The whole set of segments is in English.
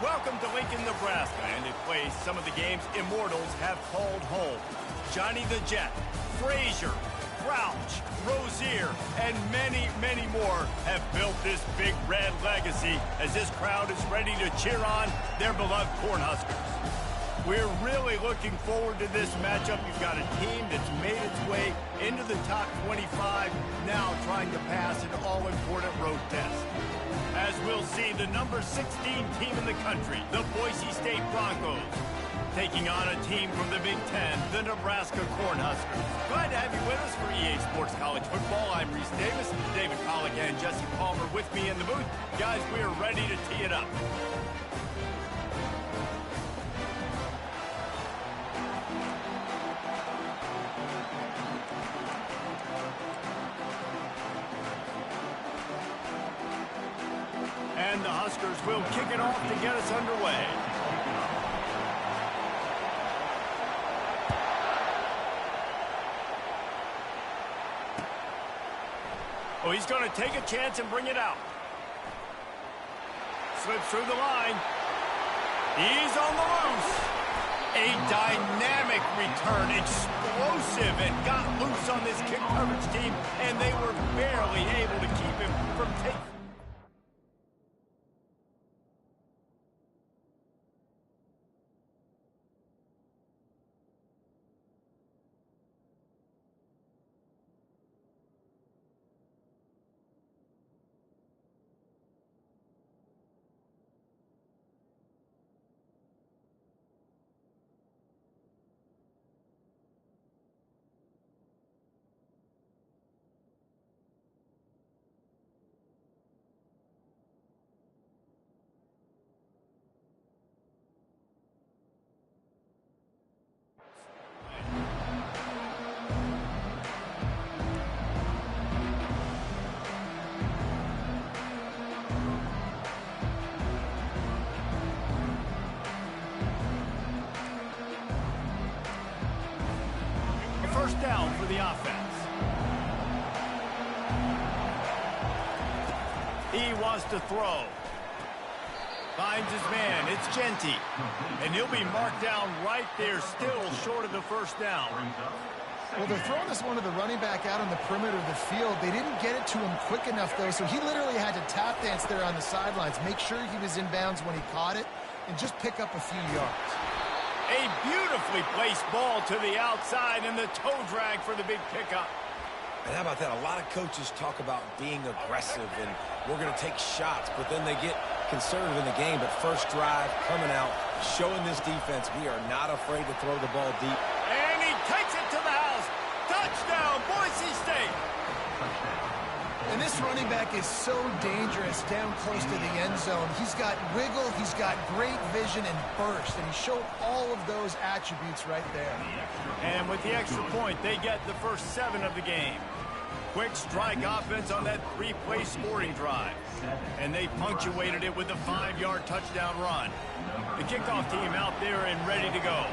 Welcome to Lincoln, Nebraska, and it plays some of the games immortals have called home. Johnny the Jet, Frazier, Crouch, Rozier, and many, many more have built this big red legacy as this crowd is ready to cheer on their beloved Cornhuskers. We're really looking forward to this matchup. You've got a team that's made its way into the top 25, now trying to pass an all-important road test. As we'll see, the number 16 team in the country, the Boise State Broncos, taking on a team from the Big Ten, the Nebraska Cornhuskers. Glad to have you with us for EA Sports College Football. I'm Reese Davis, David Pollock, and Jesse Palmer with me in the booth. Guys, we are ready to tee it up. And the Huskers will kick it off to get us underway. Oh, he's going to take a chance and bring it out. Slips through the line. He's on the loose. A dynamic return, explosive, and got loose on this kick coverage team, and they were barely able to keep him from taking. First down for the offense. He wants to throw. Finds his man. It's Genty. And he'll be marked down right there, still short of the first down. Well, they're throwing this one to the running back out on the perimeter of the field. They didn't get it to him quick enough, though, so he literally had to tap dance there on the sidelines, make sure he was in bounds when he caught it, and just pick up a few yards. A beautifully placed ball to the outside and the toe drag for the big pickup. And how about that? A lot of coaches talk about being aggressive and we're going to take shots, but then they get conservative in the game. But first drive coming out, showing this defense we are not afraid to throw the ball deep. And he takes it to the house. Touchdown, Boise State. And this running back is so dangerous down close to the end zone. He's got wiggle, he's got great vision and burst, and he showed all of those attributes right there. And with the extra point, they get the first 7 of the game. Quick strike offense on that 3-play scoring drive. And they punctuated it with a 5-yard touchdown run. The kickoff team out there and ready to go.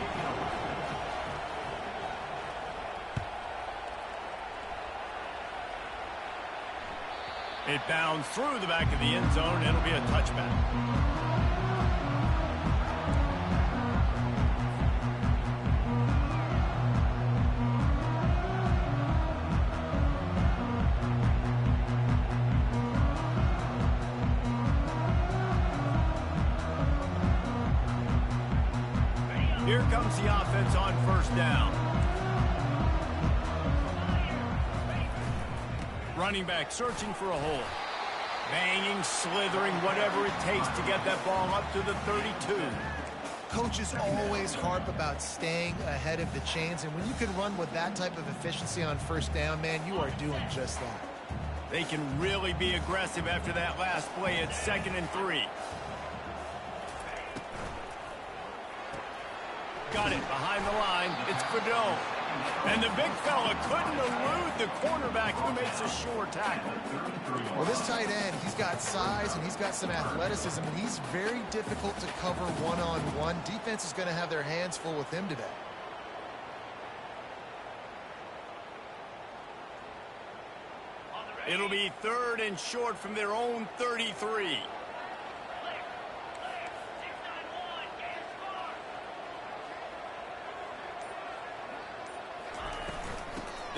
It bounds through the back of the end zone. It'll be a touchback. Here comes the offense on first down. Running back searching for a hole. Banging, slithering, whatever it takes to get that ball up to the 32. Coaches always harp about staying ahead of the chains, and when you can run with that type of efficiency on first down, man, you are doing just that. They can really be aggressive after that last play at 2nd and 3. Got it behind the line. It's Fidel. And the big fella couldn't elude the cornerback who makes a sure tackle. Well, this tight end, he's got size and he's got some athleticism, and he's very difficult to cover one-on-one. Defense is going to have their hands full with him today. It'll be 3rd and short from their own 33.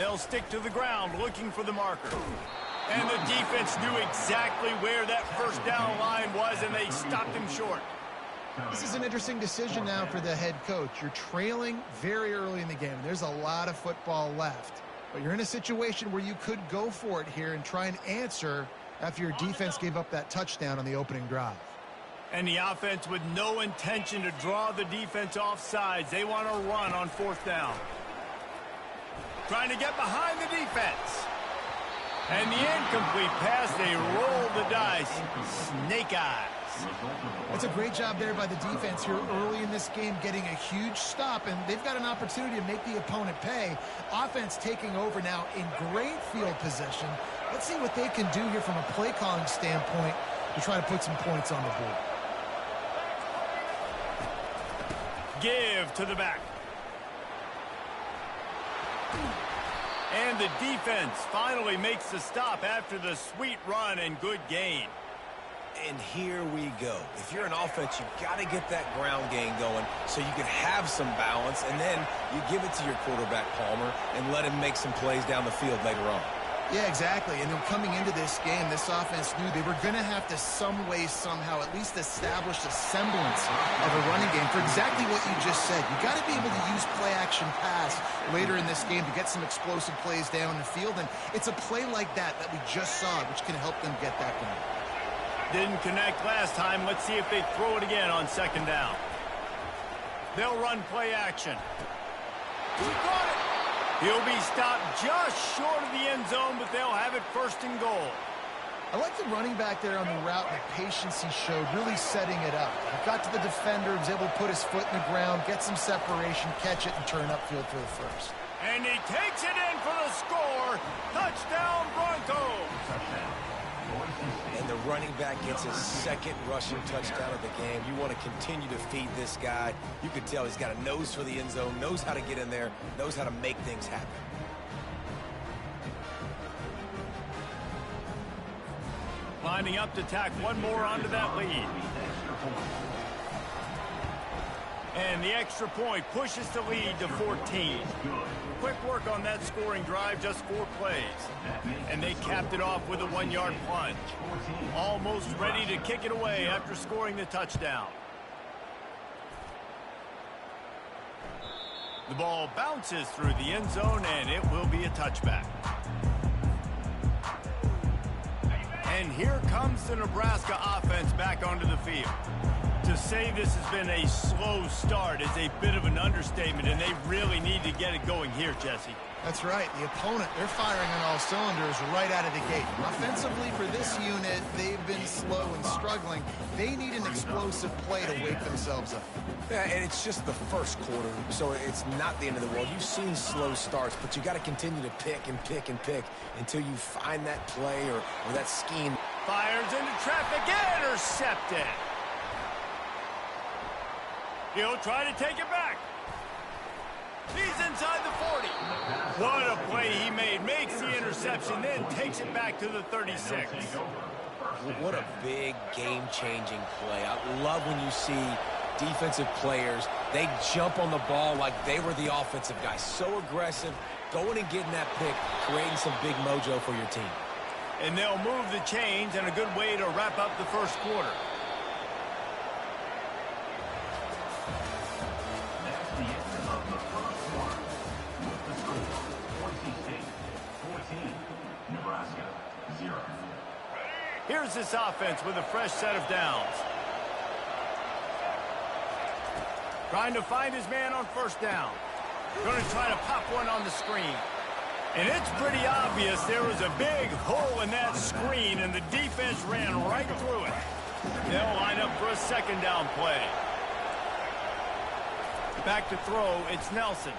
They'll stick to the ground looking for the marker. And the defense knew exactly where that first down line was, and they stopped him short. This is an interesting decision now for the head coach. You're trailing very early in the game. There's a lot of football left. But you're in a situation where you could go for it here and try and answer after your defense gave up that touchdown on the opening drive. And the offense with no intention to draw the defense off sides. They want to run on fourth down. Trying to get behind the defense. And the incomplete pass, they roll the dice. Snake eyes. It's a great job there by the defense here early in this game, getting a huge stop, and they've got an opportunity to make the opponent pay. Offense taking over now in great field position. Let's see what they can do here from a play calling standpoint to try to put some points on the board. Give to the back. And the defense finally makes the stop after the sweet run and good gain. And here we go. If you're an offense, you've got to get that ground game going so you can have some balance, and then you give it to your quarterback, Palmer, and let him make some plays down the field later on. Yeah, exactly. And then coming into this game, this offense knew they were going to have to some way, somehow, at least establish a semblance of a running game for exactly what you just said. You got to be able to use play-action pass later in this game to get some explosive plays down the field. And it's a play like that we just saw, which can help them get that going. Didn't connect last time. Let's see if they throw it again on second down. They'll run play action. He got it. He'll be stopped just short of the end zone, but they'll have it first and goal. I like the running back there on the route and the patience he showed, really setting it up. He got to the defender, was able to put his foot in the ground, get some separation, catch it, and turn upfield for the first. And he takes it in for the score. Touchdown, Broncos. And the running back gets his second rushing touchdown of the game. You want to continue to feed this guy. You can tell he's got a nose for the end zone, knows how to get in there, knows how to make things happen. Lining up to tack one more onto that lead. And the extra point pushes the lead to 14. Quick work on that scoring drive, just 4 plays. And they capped it off with a 1-yard plunge. Almost ready to kick it away after scoring the touchdown. The ball bounces through the end zone, and it will be a touchback. And here comes the Nebraska offense back onto the field. To say this has been a slow start is a bit of an understatement, and they really need to get it going here, Jesse. That's right. The opponent, they're firing on all cylinders right out of the gate. Offensively for this unit, they've been slow and struggling. They need an explosive play to wake themselves up. Yeah, and it's just the first quarter, so it's not the end of the world. You've seen slow starts, but you got to continue to pick and pick and pick until you find that play or that scheme. Fires into traffic, intercepted. He'll try to take it back. He's inside the 40. What a play he made. Makes the interception, then takes it back to the 36. What a big game-changing play. I love when you see defensive players, they jump on the ball like they were the offensive guy. So aggressive, going and getting that pick, creating some big mojo for your team. And they'll move the chains, and a good way to wrap up the first quarter. Here's this offense with a fresh set of downs. Trying to find his man on first down. Going to try to pop one on the screen. And it's pretty obvious there was a big hole in that screen, and the defense ran right through it. They'll line up for a second down play. Back to throw, it's Nelson.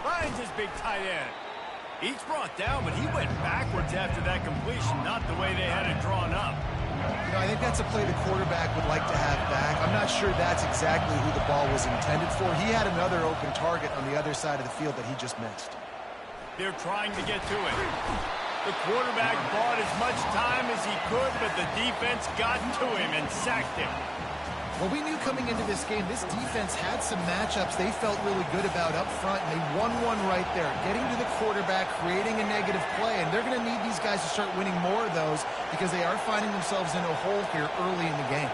Finds his big tight end. He's brought down, but he went backwards after that completion, not the way they had it drawn up. You know, I think that's a play the quarterback would like to have back. I'm not sure that's exactly who the ball was intended for. He had another open target on the other side of the field that he just missed. They're trying to get to it. The quarterback bought as much time as he could, but the defense got to him and sacked him. Well, we knew coming into this game, this defense had some matchups they felt really good about up front, and they won one right there, getting to the quarterback, creating a negative play, and they're going to need these guys to start winning more of those because they are finding themselves in a hole here early in the game.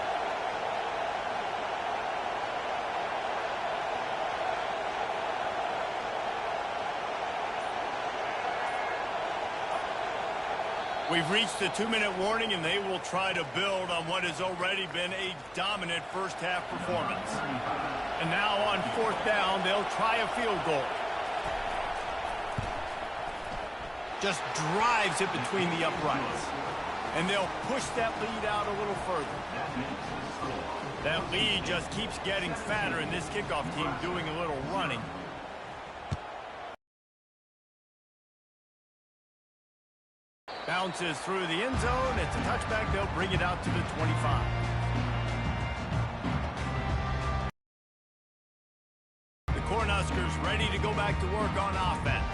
We've reached the 2-minute warning, and they will try to build on what has already been a dominant first-half performance. And now on 4th down, they'll try a field goal. Just drives it between the uprights. And they'll push that lead out a little further. That lead just keeps getting fatter, and this kickoff team doing a little running. Bounces through the end zone. It's a touchback. They'll bring it out to the 25. The Cornhuskers ready to go back to work on offense.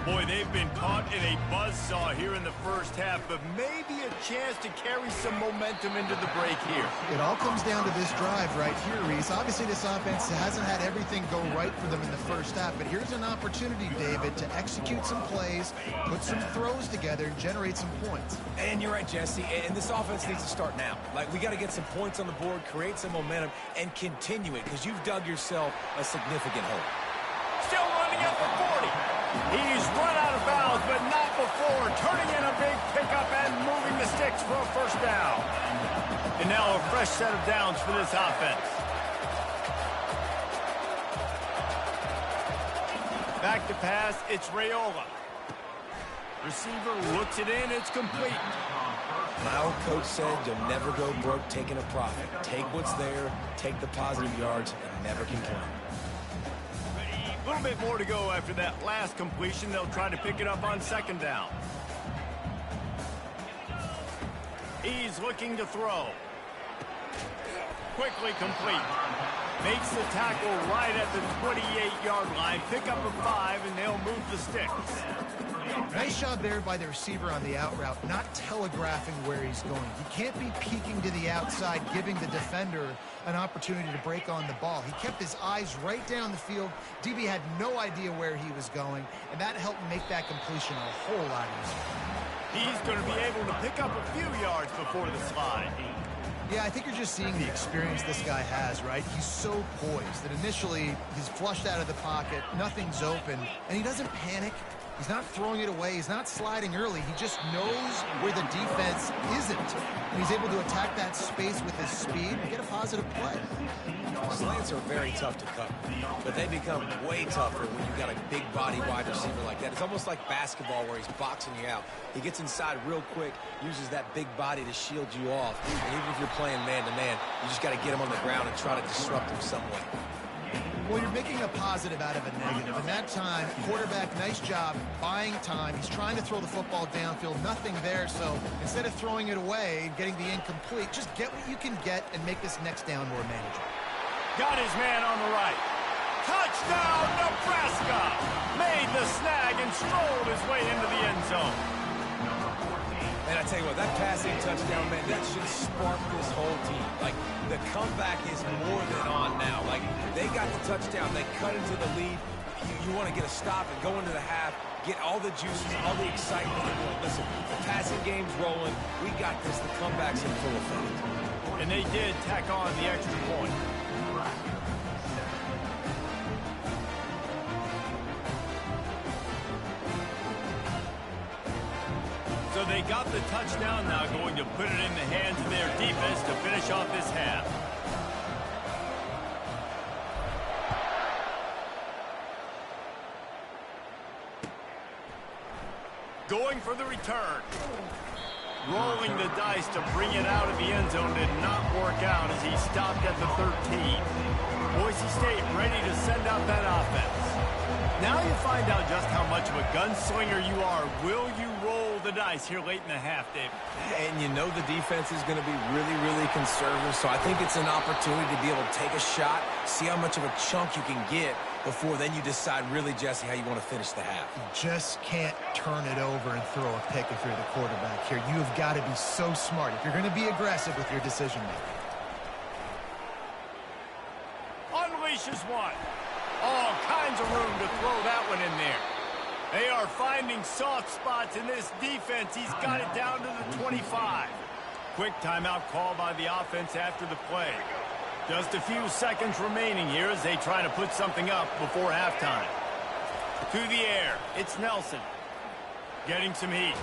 Boy, they've been caught in a buzzsaw here in the first half, but maybe a chance to carry some momentum into the break here. It all comes down to this drive right here, Reese. Obviously, this offense hasn't had everything go right for them in the first half, but here's an opportunity, David, to execute some plays, put some throws together, and generate some points. And you're right, Jesse, and this offense needs to start now. Like, we got to get some points on the board, create some momentum, and continue it, because you've dug yourself a significant hole. Still running up for 40. He's run out of bounds, but not before turning in a big pickup and moving the sticks for a first down. And now a fresh set of downs for this offense. Back to pass, it's Raiola. Receiver looks it in, it's complete. My old coach said you'll never go broke taking a profit. Take what's there, take the positive yards, and never complain. A little bit more to go after that last completion. They'll try to pick it up on 2nd down. He's looking to throw. Quickly complete. Makes the tackle right at the 28-yard line. Pick up a 5, and they'll move the sticks. Nice job there by the receiver on the out route, not telegraphing where he's going. You can't be peeking to the outside, giving the defender an opportunity to break on the ball. He kept his eyes right down the field. DB had no idea where he was going, and that helped make that completion a whole lot easier. He's going to be able to pick up a few yards before the slide. Yeah, I think you're just seeing the experience this guy has, right? He's so poised that initially he's flushed out of the pocket, nothing's open, and he doesn't panic. He's not throwing it away. He's not sliding early. He just knows where the defense isn't. And he's able to attack that space with his speed and get a positive play. Slants are very tough to cover, but they become way tougher when you've got a big body wide receiver like that. It's almost like basketball where he's boxing you out. He gets inside real quick, uses that big body to shield you off. And even if you're playing man-to-man, you just got to get him on the ground and try to disrupt him some way. Well, you're making a positive out of a negative. And that time, quarterback, nice job, buying time. He's trying to throw the football downfield, nothing there. So instead of throwing it away and getting the incomplete, just get what you can get and make this next down more manageable. Got his man on the right. Touchdown, Nebraska! Made the snag and strolled his way into the end zone. And I tell you what, that passing touchdown, man, that should spark this whole team. Like, the comeback is more than on now. Like, they got the touchdown. They cut into the lead. You want to get a stop and go into the half, get all the juices, all the excitement. Listen, the passing game's rolling. We got this. The comeback's in full effect. And they did tack on the extra point. So they got the touchdown, now going to put it in the hands of their defense to finish off this half. Going for the return. Rolling the dice to bring it out of the end zone did not work out as he stopped at the 13. Boise State ready to send out that offense. Now you find out just how much of a gunslinger you are. Will you roll the dice here late in the half, David? And you know the defense is going to be really, really conservative, so I think it's an opportunity to be able to take a shot, see how much of a chunk you can get before then you decide really, Jesse, how you want to finish the half. You just can't turn it over and throw a pick if you're the quarterback here. You have got to be so smart if you're going to be aggressive with your decision-making. Smashes one. All kinds of room to throw that one in there. They are finding soft spots in this defense. He's got it down to the 25. Quick timeout call by the offense after the play. Just a few seconds remaining here as they try to put something up before halftime. To the air, it's Nelson. Getting some heat.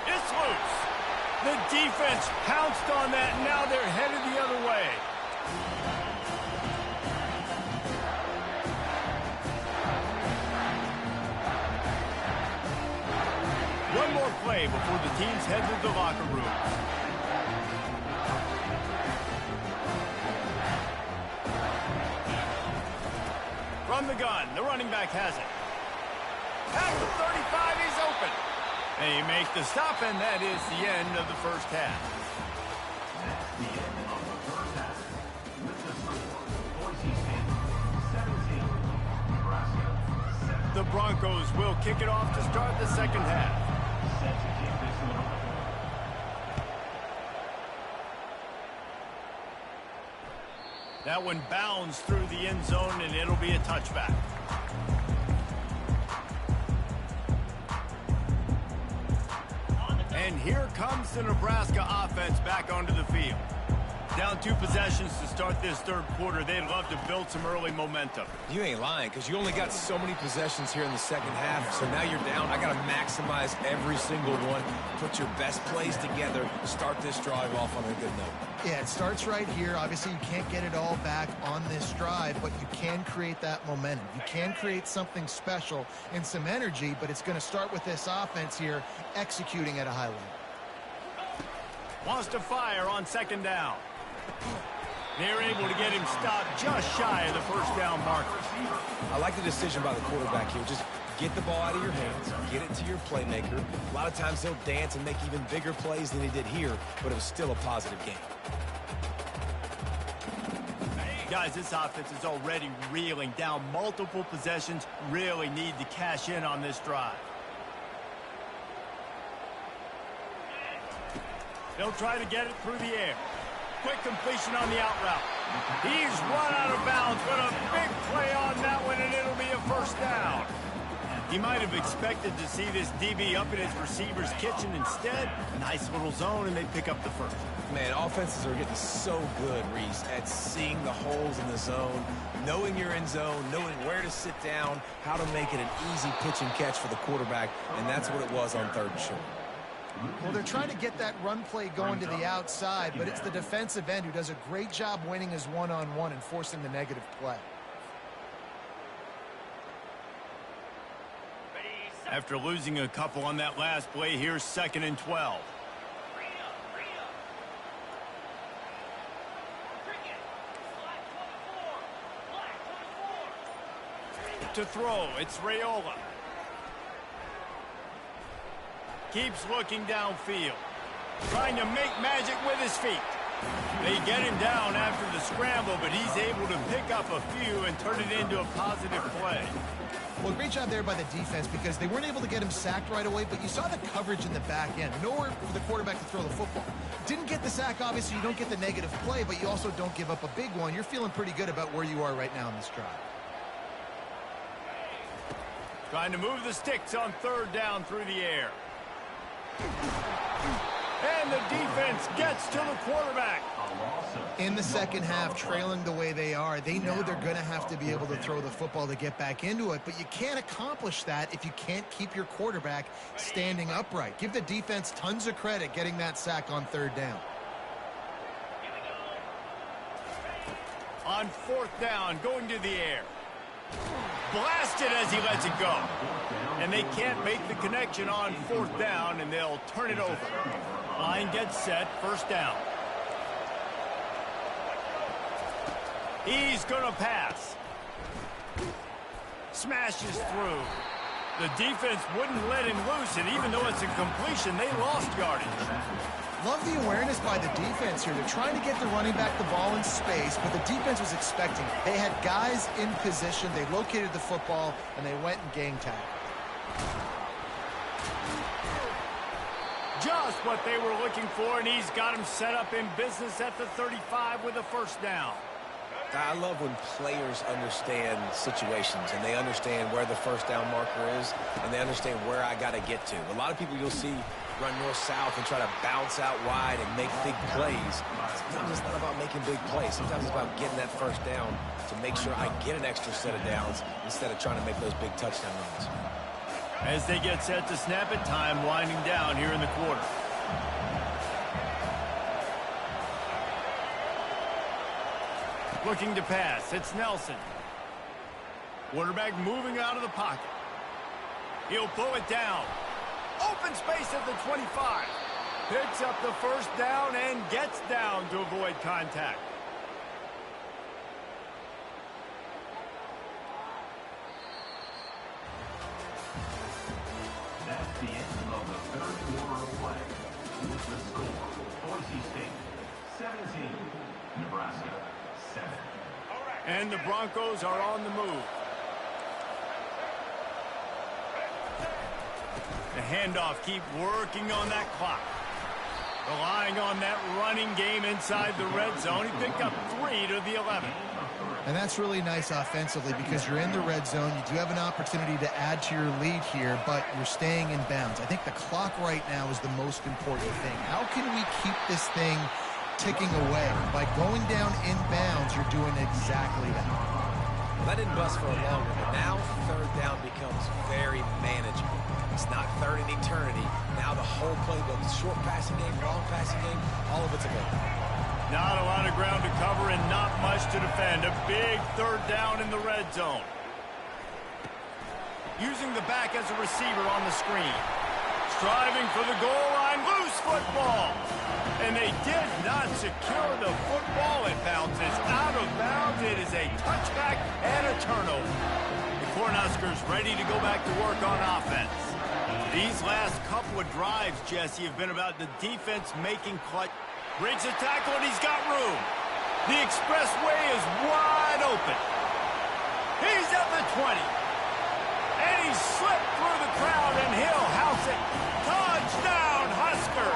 It's loose. The defense pounced on that, and now they're headed the other way. One more play before the teams head to the locker rooms. From the gun, the running back has it. At the 35, he's open. They make the stop, and that is the end of the first half. The Broncos will kick it off to start the second half. That one bounds through the end zone, and it'll be a touchback. And here comes the Nebraska offense back onto the field. Down 2 possessions to start this third quarter. They'd love to build some early momentum. You ain't lying, because you only got so many possessions here in the second half, so now you're down. I got to maximize every single one, put your best plays together, start this drive off on a good note. Yeah, it starts right here. Obviously, you can't get it all back on this drive, but you can create that momentum. You can create something special and some energy, but it's going to start with this offense here executing at a high level. Wants to fire on second down. They're able to get him stopped just shy of the first down marker. I like the decision by the quarterback here. Just get the ball out of your hands, get it to your playmaker. A lot of times he'll dance and make even bigger plays than he did here, but it was still a positive game. Guys, this offense is already reeling down multiple possessions. Really need to cash in on this drive. They'll try to get it through the air. Quick completion on the out route. He's run out of bounds, but a big play on that one, and it'll be a first down. He might have expected to see this DB up in his receiver's kitchen. Instead, nice little zone, and they pick up the first. Man, offenses are getting so good, Reese, at seeing the holes in the zone, knowing you're in zone, knowing where to sit down, how to make it an easy pitch and catch for the quarterback, and that's what it was on third and short. Well, they're trying to get that run play going to the outside, but it's the defensive end who does a great job winning his one-on-one and forcing the negative play. After losing a couple on that last play, here's 2nd and 12. To throw, it's Raiola. Keeps looking downfield. Trying to make magic with his feet. They get him down after the scramble, but he's able to pick up a few and turn it into a positive play. Well, great job there by the defense because they weren't able to get him sacked right away, but you saw the coverage in the back end. Nowhere for the quarterback to throw the football. Didn't get the sack, obviously. You don't get the negative play, but you also don't give up a big one. You're feeling pretty good about where you are right now in this drive. Trying to move the sticks on third down through the air. And the defense gets to the quarterback. In the second half, trailing the way they are, they know they're going to have to be able to throw the football to get back into it, but you can't accomplish that if you can't keep your quarterback standing upright. Give the defense tons of credit getting that sack on third down. On fourth down, going to the air. Blasted as he lets it go. And they can't make the connection on fourth down, and they'll turn it over. Line gets set, first down. He's going to pass. Smashes through. The defense wouldn't let him loose, and even though it's a completion, they lost yardage. Love the awareness by the defense here. They're trying to get the running back the ball in space, but the defense was expecting it. They had guys in position. They located the football, and they went and gang tagged. Just what they were looking for, and he's got him set up in business at the 35 with a first down. I love when players understand situations and they understand where the first down marker is and they understand where I got to get to. A lot of people you'll see run north-south and try to bounce out wide and make big plays. Sometimes it's not about making big plays. Sometimes it's about getting that first down to make sure I get an extra set of downs instead of trying to make those big touchdown runs. As they get set to snap it, time winding down here in the quarter. Looking to pass, it's Nelson. Quarterback moving out of the pocket. He'll pull it down. Open space at the 25. Picks up the first down and gets down to avoid contact. That's the end of the third quarter of play. With the score, Boise State 17, Nebraska 7. And the Broncos are on the move. The handoff, keep working on that clock. Relying on that running game inside the red zone. He picked up 3 to the 11. And that's really nice offensively because you're in the red zone. You do have an opportunity to add to your lead here, but you're staying in bounds. I think the clock right now is the most important thing. How can we keep this thing ticking away? By going down in bounds, you're doing exactly that. Well, that didn't bust for a long one, but now third down becomes very manageable. It's not third in eternity. Now the whole playbook, short passing game, long passing game, all of it's available. Not a lot of ground to cover and not much to defend. A big third down in the red zone. Using the back as a receiver on the screen. Striving for the goal line. Loose football. And they did not secure the football. It bounces out of bounds. It is a touchback and a turnover. The Cornhuskers ready to go back to work on offense. These last couple of drives, Jesse, have been about the defense making clutch. Breaks a tackle and he's got room. The expressway is wide open. He's at the 20. And he slipped through the crowd and he'll house it. Touchdown, Husker.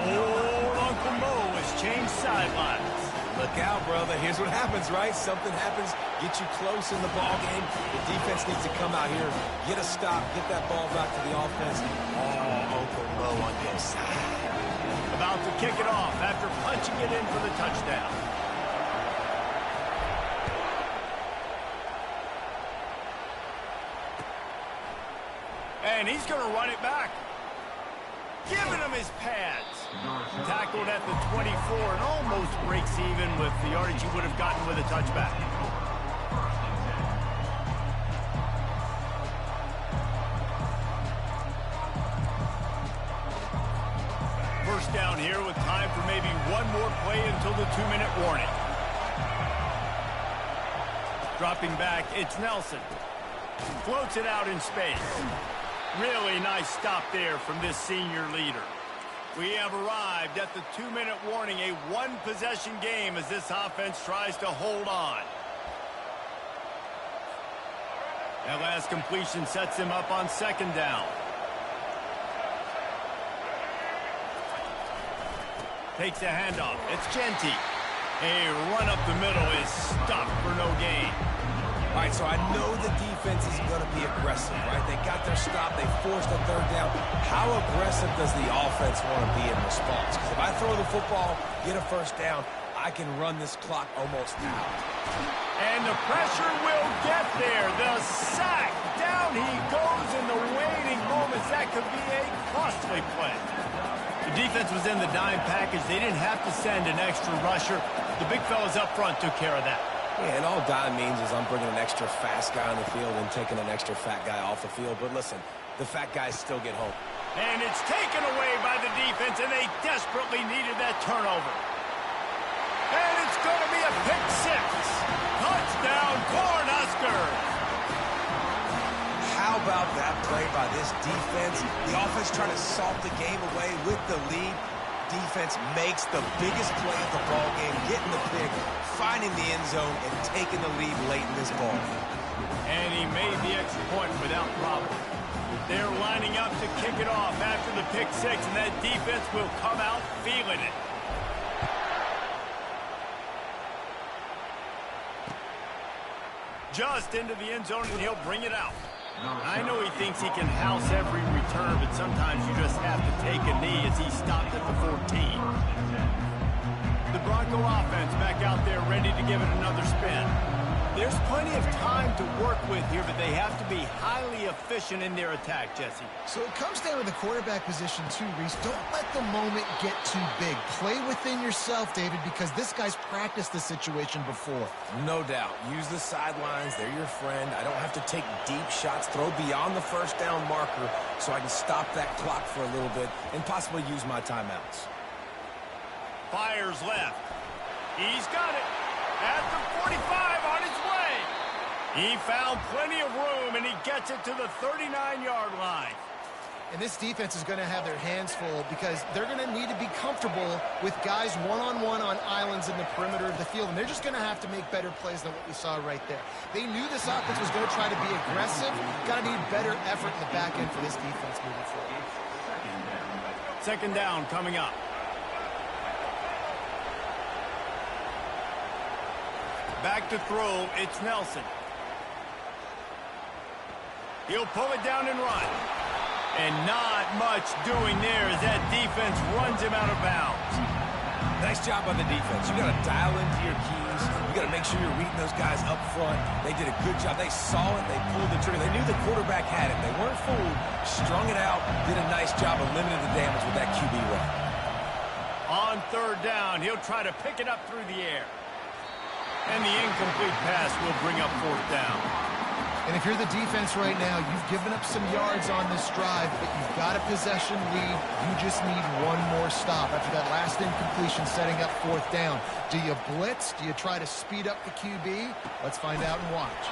Old Uncle Mo has changed sidelines. Look out, brother. Here's what happens, right? Something happens, get you close in the ball game. The defense needs to come out here, get a stop, get that ball back to the offense. Oh, Uncle Mo on the side. About to kick it off after punching it in for the touchdown. And he's going to run it back. Giving him his pads. Tackled at the 24 and almost breaks even with the yardage he would have gotten with a touchback. First down here with time for maybe one more play until the 2-minute warning. Dropping back, it's Nelson. Floats it out in space. Really nice stop there from this senior leader. We have arrived at the 2-minute warning, a one-possession game as this offense tries to hold on. That last completion sets him up on second down. Takes a handoff. It's Genty. A run up the middle is stopped for no gain. All right, so I know the defense is going to be aggressive, right? They got their stop. They forced a third down. How aggressive does the offense want to be in response? Because if I throw the football, get a first down, I can run this clock almost out. And the pressure will get there. The sack. Down he goes in the waning moments. That could be a costly play. The defense was in the dime package. They didn't have to send an extra rusher. The big fellas up front took care of that. Yeah, and all dime means is I'm bringing an extra fast guy on the field and taking an extra fat guy off the field. But listen, the fat guys still get home. And it's taken away by the defense, and they desperately needed that turnover. And it's going to be a pick six. Touchdown, Cornhuskers. How about that play by this defense? The offense trying to salt the game away with the lead. Defense makes the biggest play of the ball game, getting the pick, finding the end zone, and taking the lead late in this ball. And he made the extra point without problem. They're lining up to kick it off after the pick six, and that defense will come out feeling it. Just into the end zone, and he'll bring it out. I know he thinks he can house every return, but sometimes you just have to take a knee as he stopped at the 14. The Bronco offense back out there ready to give it another spin. There's plenty of time to work with here, but they have to be highly efficient in their attack, Jesse. So it comes down to the quarterback position too, Reese. Don't let the moment get too big. Play within yourself, David, because this guy's practiced this situation before. No doubt. Use the sidelines. They're your friend. I don't have to take deep shots, throw beyond the first down marker so I can stop that clock for a little bit and possibly use my timeouts. Fires left. He's got it. At the 45 on his way. He found plenty of room, and he gets it to the 39-yard line. And this defense is going to have their hands full because they're going to need to be comfortable with guys one-on-one on islands in the perimeter of the field. And they're just going to have to make better plays than what we saw right there. They knew this offense was going to try to be aggressive. Got to need better effort in the back end for this defense moving forward. Second down coming up. Back to throw, it's Nelson. He'll pull it down and run. And not much doing there as that defense runs him out of bounds. Nice job by the defense. You got to dial into your keys. You got to make sure you're reading those guys up front. They did a good job. They saw it. They pulled the trigger. They knew the quarterback had it. They weren't fooled. Strung it out. Did a nice job of limiting the damage with that QB run. On third down, he'll try to pick it up through the air. And the incomplete pass will bring up fourth down. And if you're the defense right now, you've given up some yards on this drive, but you've got a possession lead. You just need one more stop after that last incompletion setting up fourth down. Do you blitz? Do you try to speed up the QB? Let's find out and watch.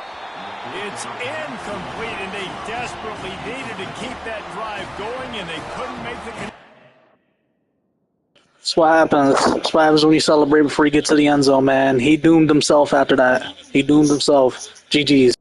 It's incomplete, and they desperately needed to keep that drive going, and they couldn't make the connection. That's what happens. That's what happens when you celebrate before you get to the end zone, man. He doomed himself after that. He doomed himself. GG's.